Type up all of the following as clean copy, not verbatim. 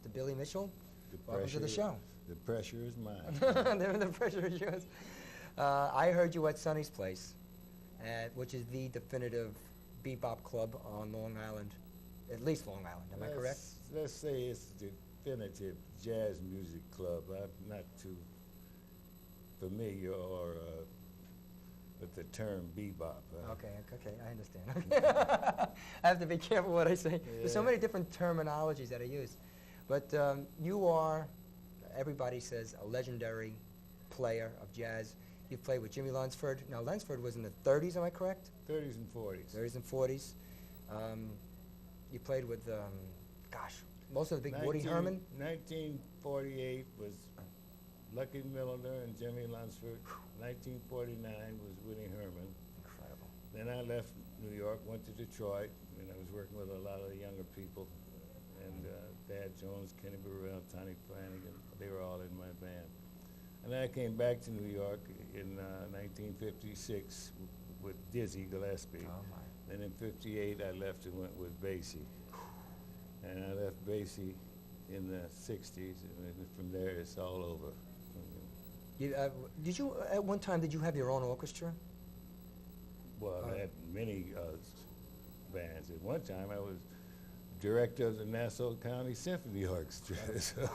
Mr. Billy Mitchell. The Welcome to the show. The pressure is mine. The pressure is yours. I heard you at Sonny's Place, which is the definitive bebop club on Long Island, at least Long Island. Am I correct? Let's say it's the definitive jazz music club. I'm not too familiar with the term bebop. Okay, I understand. I have to be careful what I say. Yeah. There's so many different terminologies that I use. But you are, everybody says, a legendary player of jazz. You played with Jimmy Lunsford. Now, Lunsford was in the 30s, am I correct? 30s and 40s. 30s and 40s. You played with, most of the big Woody Herman. 1948 was Lucky Milliner and Jimmy Lunsford. 1949 was Woody Herman. Incredible. Then I left New York, went to Detroit, and I was working with a lot of the younger people. And Thad Jones, Kenny Burrell, Tony Flanagan, they were all in my band. And then I came back to New York in 1956 with Dizzy Gillespie. Oh my. Then in 58 I left and went with Basie. And I left Basie in the 60s, and from there it's all over. Did you, at one time, did you have your own orchestra? Well, I had many bands. At one time I was director of the Nassau County Symphony Orchestra. So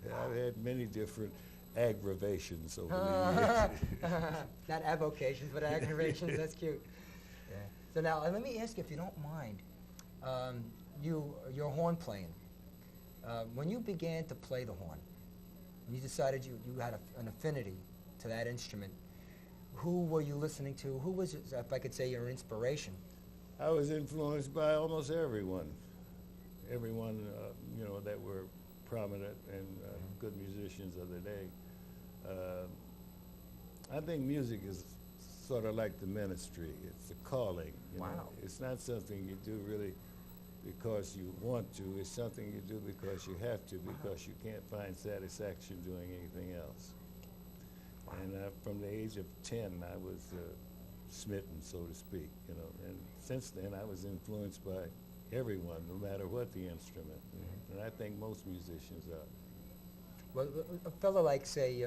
I've had many different aggravations over the years. Not avocations, but aggravations. That's cute. Yeah. So now, let me ask you, if you don't mind, your horn playing. When you began to play the horn, you decided you had an affinity to that instrument, who were you listening to? Who was, if I could say, your inspiration? I was influenced by almost everyone. Everyone, that were prominent and good musicians of the day. I think music is sort of like the ministry. It's a calling. You wow. know? It's not something you do really because you want to. It's something you do because you have to, because you can't find satisfaction doing anything else. Wow. And from the age of 10, I was smitten, so to speak. And since then, I was influenced by everyone, no matter what the instrument. And I think most musicians are. Well, a fellow like, say,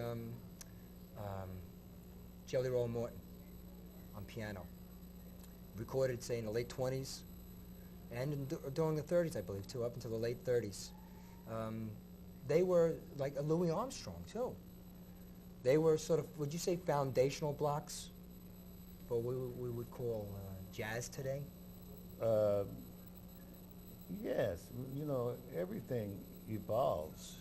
Jelly Roll Morton on piano, recorded, say, in the late 20s, and during the 30s, I believe, too, up until the late 30s. They were like a Louis Armstrong, too. They were sort of, would you say, foundational blocks for what we would call jazz today? Yes, everything evolves.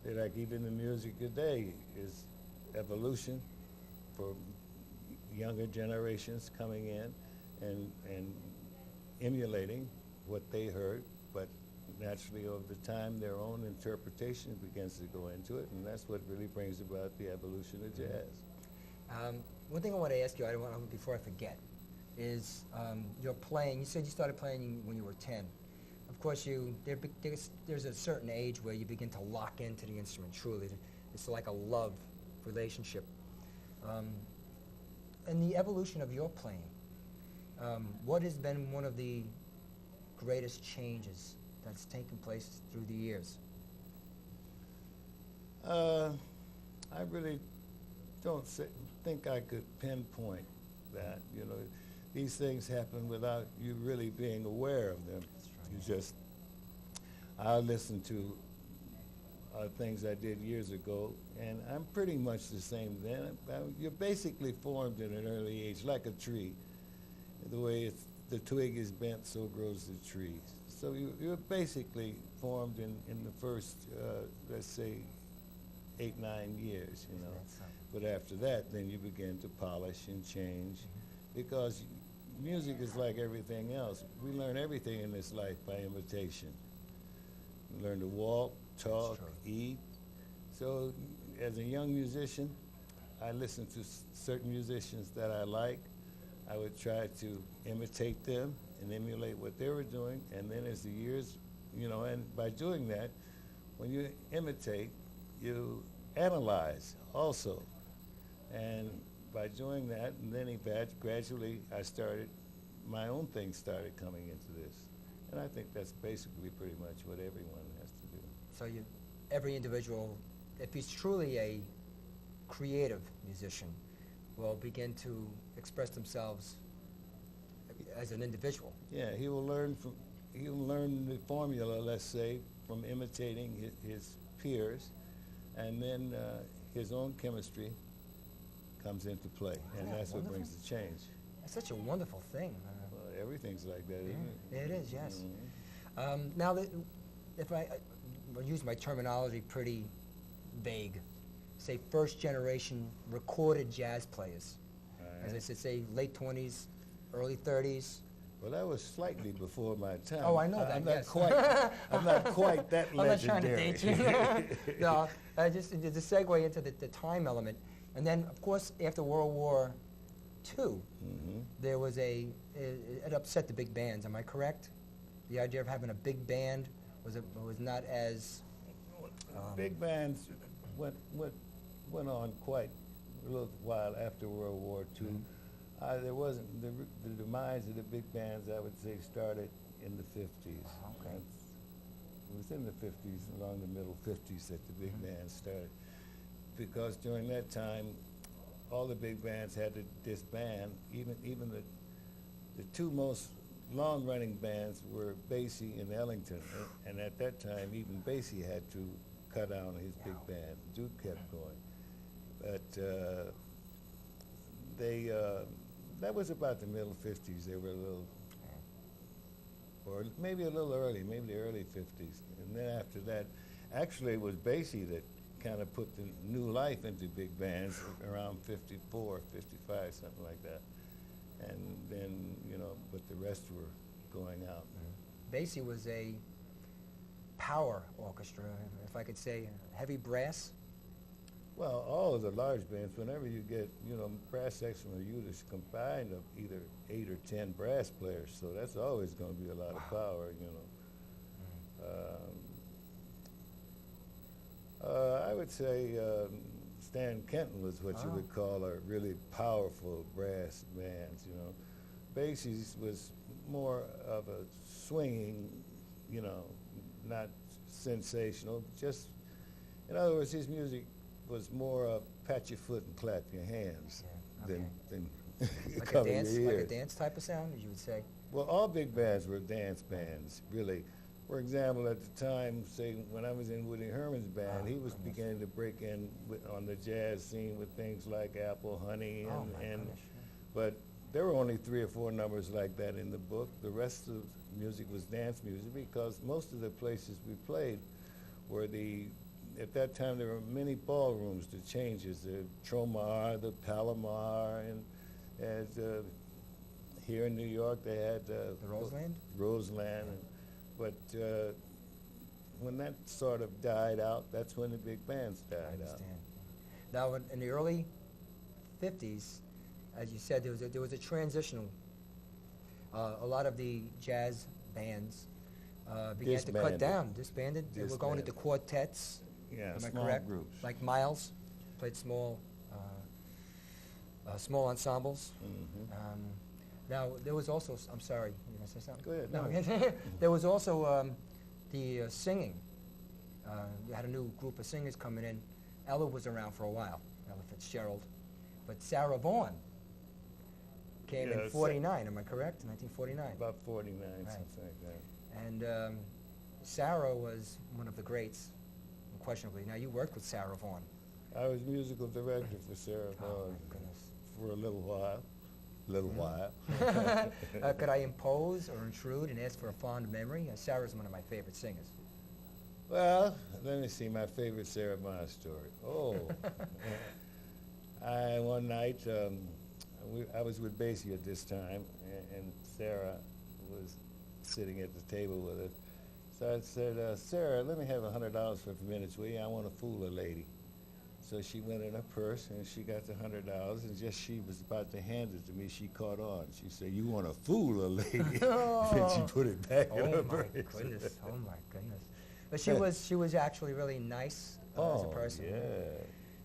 They're like even the music today is evolution for younger generations coming in and emulating what they heard, but naturally over the time their own interpretation begins to go into it, and that's what really brings about the evolution of jazz. One thing I want to ask you, before I forget, is your playing. You said you started playing when you were 10. Of course, there's a certain age where you begin to lock into the instrument, truly. It's like a love relationship. And the evolution of your playing, what has been one of the greatest changes that's taken place through the years? I really don't think I could pinpoint that. These things happen without you really being aware of them. That's right. I listen to things I did years ago, and I'm pretty much the same then. You're basically formed at an early age, like a tree. The way the twig is bent, so grows the tree. So you're basically formed in the first, let's say, 8, 9 years, But after that, then you begin to polish and change, because music is like everything else. We learn everything in this life by imitation. We learn to walk, talk, eat. So as a young musician, I listened to certain musicians that I like. I would try to imitate them and emulate what they were doing. And then as the years, and by doing that, when you imitate, you analyze also. And by doing that, and then gradually my own thing started coming into this. And I think that's basically pretty much what everyone has to do. So every individual, if he's truly a creative musician, will begin to express themselves as an individual. Yeah, he'll learn the formula, let's say, from imitating his peers, and then his own chemistry comes into play, and Yeah, that's wonderful. what brings the change. That's such a wonderful thing. Well, everything's like that, isn't it? It is, yes. Mhm. Now, if I'll use my terminology pretty vague, say first generation recorded jazz players. As I said, say late 20s, early 30s. Well, that was slightly before my time. Oh, I know that, I'm yes. I'm not quite that I'm not trying legendary. to date you. No, just to segue into the time element. And then, of course, after World War II, there was it upset the big bands, am I correct? The idea of having a big band was not as... Big bands went on quite a little while after World War II. There wasn't the demise of the big bands. I would say started in the 50s. Okay. It was in the 50s, along the middle 50s, that the big bands started. Because during that time, all the big bands had to disband. Even the two most long-running bands were Basie and Ellington, and at that time, even Basie had to cut down his big band. Duke kept going, but that was about the middle 50s. They were a little, or maybe a little early, maybe the early 50s. And then after that, actually it was Basie that kind of put the new life into big bands around 54, 55, something like that. And then, but the rest were going out. Basie was a power orchestra, if I could say, heavy brass. Well, all of the large bands, whenever you get, brass section or units combined of either 8 or 10 brass players, so that's always going to be a lot of power, I would say Stan Kenton was what you would call a really powerful brass band, Basie's was more of a swinging, not sensational, just, in other words, his music was more pat your foot and clap your hands than Like cover a dance, your like a ears. dance type of sound, as you would say. Well, all big bands were dance bands, really. For example, at the time, say, when I was in Woody Herman's band, he was beginning to break in on the jazz scene with things like Apple Honey, but there were only 3 or 4 numbers like that in the book. The rest of the music was dance music because most of the places we played were at that time there were many ballrooms, the changes, the Tromar, the Palomar, and here in New York they had The Roseland? Roseland, but when that sort of died out, that's when the big bands died I out. understand. Now, in the early 50s, as you said, there was a transitional. A lot of the jazz bands began to cut down, disbanded. They were going into quartets. Yeah, Am I small correct? groups. Like Miles played small ensembles. Now, there was also, I'm sorry, you going to say something? Go ahead. No. There was also the singing. You had a new group of singers coming in. Ella was around for a while, Ella Fitzgerald. But Sarah Vaughan came in 49, am I correct? 1949. About 49, Right. something like that. And Sarah was one of the greats, unquestionably. Now, you worked with Sarah Vaughan. I was musical director for Sarah Oh, Vaughan my goodness. for a little while. Could I impose or intrude and ask for a fond memory? Sarah's one of my favorite singers. Well, let me see my favorite Sarah Vaughan story. Oh, one night, I was with Basie at this time, and Sarah was sitting at the table with us. So I said, Sarah, let me have $100 for a minute, will you? I want to fool a lady. So she went in her purse, and she got the $100, and just she was about to hand it to me, she caught on. She said, you want to fool a lady? And she put it back in her purse. Oh, my goodness. Oh, my goodness. But she was actually really nice as a person. Yeah.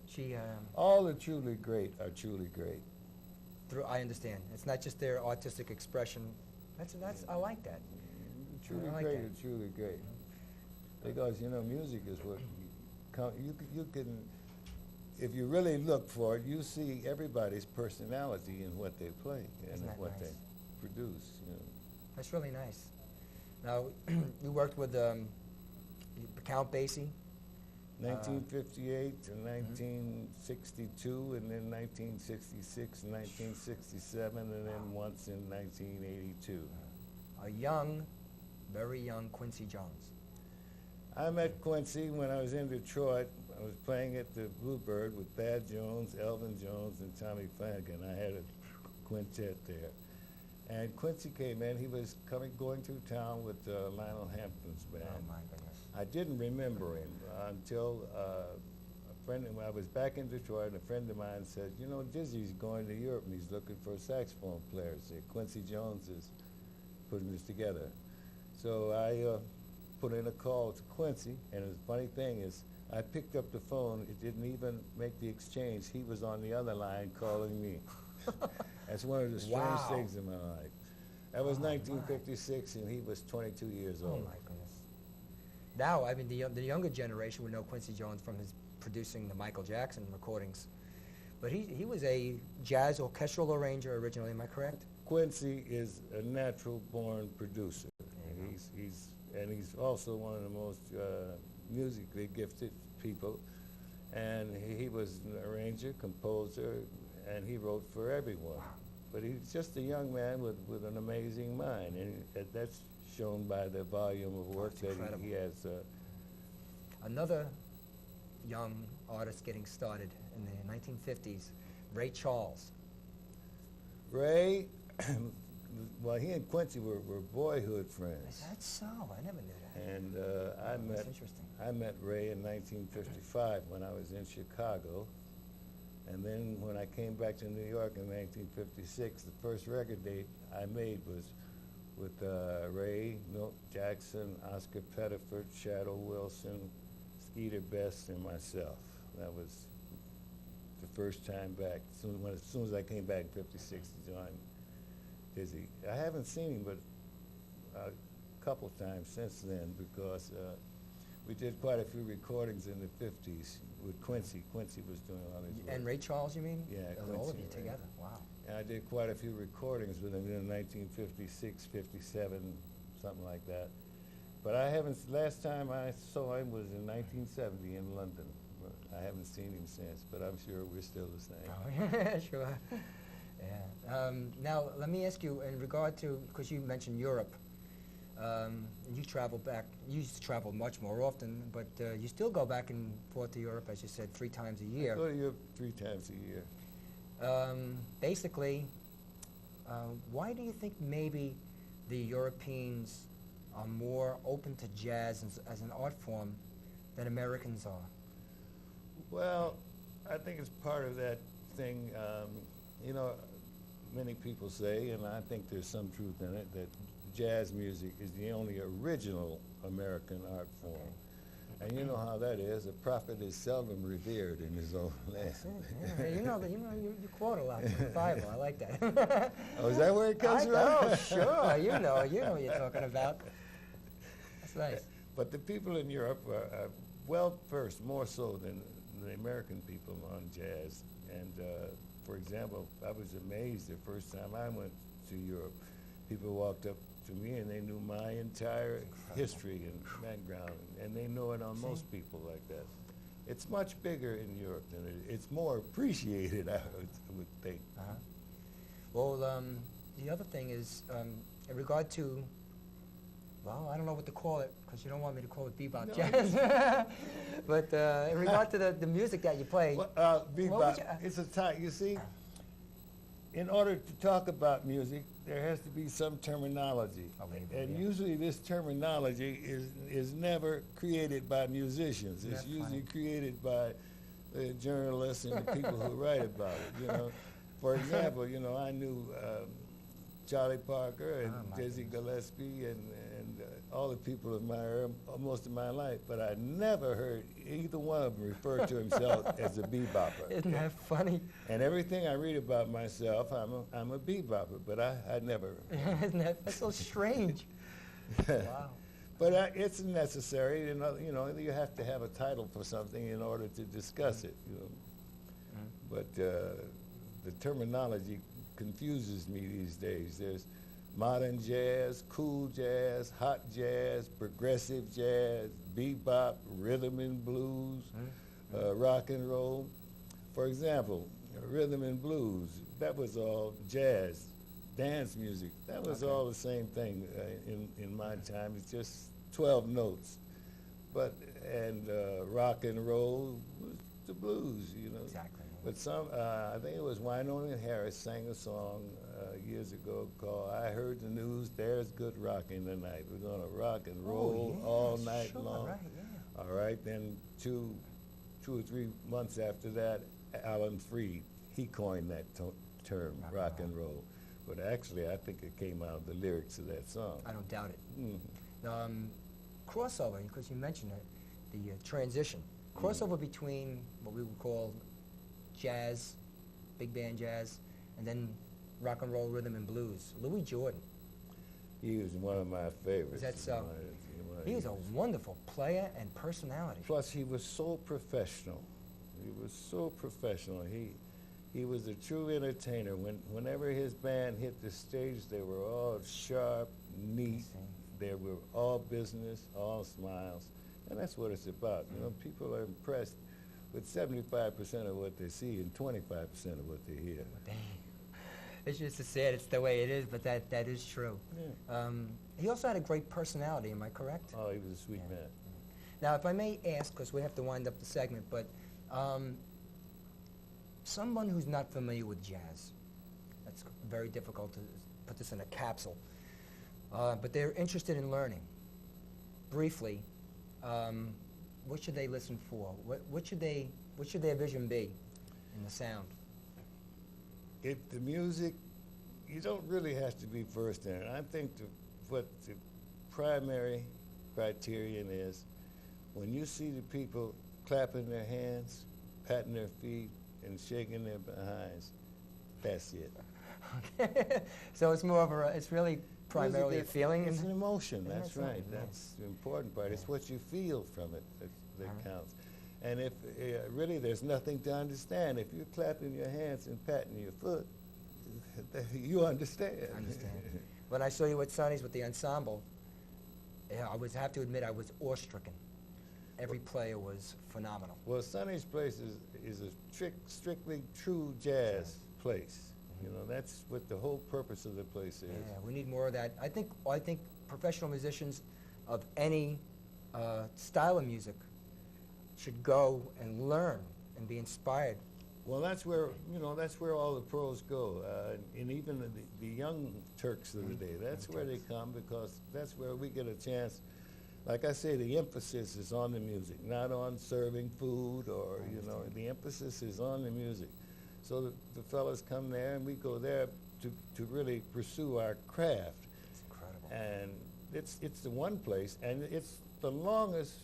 She, all the truly great are truly great. I understand. It's not just their artistic expression. I like that. truly like great that. are truly great. Because, you know, music is what you can, if you really look for it, you see everybody's personality in what they play and Isn't that what nice? they produce. You know. That's really nice. Now, you worked with Count Basie. 1958 to 1962, and then 1966, 1967, and then once in 1982. A young, very young Quincy Jones. I met Quincy when I was in Detroit. I was playing at the Bluebird with Thad Jones, Elvin Jones, and Tommy Flanagan. I had a quintet there. And Quincy came in. He was going through town with Lionel Hampton's band. Oh, my goodness. I didn't remember him until a friend, when I was back in Detroit, a friend of mine said, you know, Dizzy's going to Europe and he's looking for a saxophone player. So Quincy Jones is putting this together. So I put in a call to Quincy, and the funny thing is, I picked up the phone. It didn't even make the exchange. He was on the other line calling me. That's one of the strange things in my life. That was 1956, and he was 22 years old. Oh, my goodness. Now, I mean, the younger generation would know Quincy Jones from his producing the Michael Jackson recordings. But he was a jazz orchestral arranger originally, am I correct? Quincy is a natural-born producer. And he's also one of the most musically gifted people. And he was an arranger, composer, and he wrote for everyone. But he's just a young man with an amazing mind, and that's shown by the volume of work that he has. Another young artist getting started in the 1950s, Ray Charles. Ray, well, he and Quincy were boyhood friends. Is that so? I never knew that. And That's interesting. I met Ray in 1955 when I was in Chicago. And then when I came back to New York in 1956, the first record date I made was with Ray, Milt Jackson, Oscar Pettiford, Shadow Wilson, Skeeter Best, and myself. That was the first time back. As soon as I came back in 56 to join Dizzy. I haven't seen him but a couple times since then, because we did quite a few recordings in the 50s with Quincy. Quincy was doing all his work. And Ray Charles, you mean? Yeah, All of Quincy you and Ray. together. Wow. And I did quite a few recordings with him in 1956, 57, something like that. But I haven't, last time I saw him was in 1970 in London. I haven't seen him since, but I'm sure we're still the same. Oh, yeah, sure. Yeah. Now, let me ask you, in regard to, because you mentioned Europe, you travel back, you used to travel much more often, but you still go back and forth to Europe, as you said, 3 times a year. I go to Europe 3 times a year. Basically, why do you think maybe the Europeans are more open to jazz as an art form than Americans are? Well, I think it's part of that thing, you know, many people say, and I think there's some truth in it, that jazz music is the only original American art form. And you know how that is. A prophet is seldom revered in his own land. Yeah, you quote a lot from the Bible. I like that. Oh, is that where it comes from? Oh, sure. You know what you're talking about. That's nice. But the people in Europe are well versed, more so than the American people, on jazz. And for example, I was amazed the first time I went to Europe. People walked up to me and they knew my entire history and background, and they know it on most people like that. It's much bigger in Europe than it's more appreciated, I would think. Uh-huh. Well, the other thing is, in regard to, well, I don't know what to call it, because you don't want me to call it bebop jazz. But in regard to the music that you play, well, bebop, it's a type, you see, in order to talk about music, there has to be some terminology. And usually this terminology is never created by musicians. It's usually created by the journalists and the people who write about it, you know. For example, you know, I knew Charlie Parker and Dizzy Gillespie and all the people of my era most of my life, but I never heard either one of them refer to himself as a bebopper. Isn't that funny? And everything I read about myself, I'm a bebopper, but I never. That's so strange. Wow. But it's necessary. You know, you have to have a title for something in order to discuss it. You know. But the terminology confuses me these days. There's modern jazz, cool jazz, hot jazz, progressive jazz, bebop, rhythm and blues, rock and roll. For example, rhythm and blues, that was all jazz, dance music. That was all the same thing in my time. It's just 12 notes. And rock and roll was the blues, you know. Exactly. But I think it was Wynonie Harris sang a song years ago called "I Heard the News, There's Good Rockin' Tonight." We're gonna rock and roll all night long. Right, yeah. All right, then two or 3 months after that, Alan Freed, he coined that term, rock and roll. But actually, I think it came out of the lyrics of that song. I don't doubt it. Crossover, because you mentioned it, the transition. Crossover between what we would call jazz, big band jazz, and then rock and roll, rhythm and blues. Louis Jordan. He was one of my favorites. Is that so? He was a wonderful player and personality. Plus, he was so professional. He was so professional. He was a true entertainer. Whenever his band hit the stage, they were all sharp, neat. They were all business, all smiles. And that's what it's about. You know, people are impressed with 75% of what they see and 25% of what they hear. It's just sad, it's the way it is, but that is true. Yeah. He also had a great personality, am I correct? Oh, he was a sweet man. Now, if I may ask, because we have to wind up the segment, but someone who's not familiar with jazz, that's very difficult to put this in a capsule, but they're interested in learning. Briefly, what should they listen for? What should their vision be in the sound? The music, you don't really have to be first in it. I think what the primary criterion is, when you see the people clapping their hands, patting their feet, and shaking their behinds, that's it. Okay. So it's more of it's really primarily a feeling? It's an emotion, Yeah, that's right. That's the important part. It's what you feel from it that counts. And if really there's nothing to understand, if you're clapping your hands and patting your foot, you understand. I understand. When I saw you at Sonny's with the ensemble, I have to admit I was awestricken. Every player was phenomenal. Well, Sonny's place is a strictly true jazz place. You know, that's what the whole purpose of the place is. Yeah, we need more of that. I think professional musicians of any style of music should go and learn and be inspired. Well, that's where all the pros go, and even the young Turks of the day. That's where they come, because that's where we get a chance. Like I say, the emphasis is on the music, not on serving food or the emphasis is on the music. So the fellas come there, and we go there to really pursue our craft. It's incredible. And it's the one place, and it's the longest,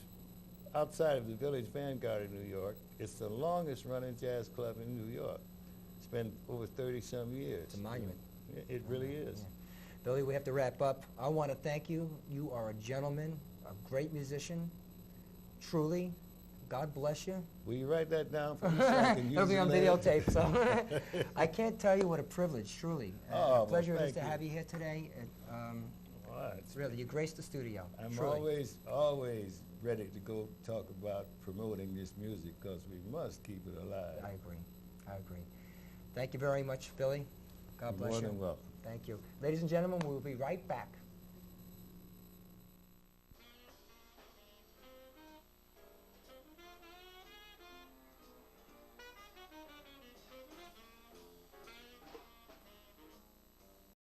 outside of the Village Vanguard in New York, it's the longest running jazz club in New York. It's been over 30-some years. It's a monument. It really is. Yeah. Billy, we have to wrap up. I want to thank you. You are a gentleman, a great musician. Truly, God bless you. Will you write that down for me so I can use It'll be it on later? videotape, so I can't tell you what a privilege, truly. Oh, a pleasure well, it is to thank you. have you here today. It's really, you graced the studio. I'm truly. always ready to go talk about promoting this music, because we must keep it alive. I agree. Thank you very much, Billy. God bless you. More than welcome. Thank you. Ladies and gentlemen, we'll be right back.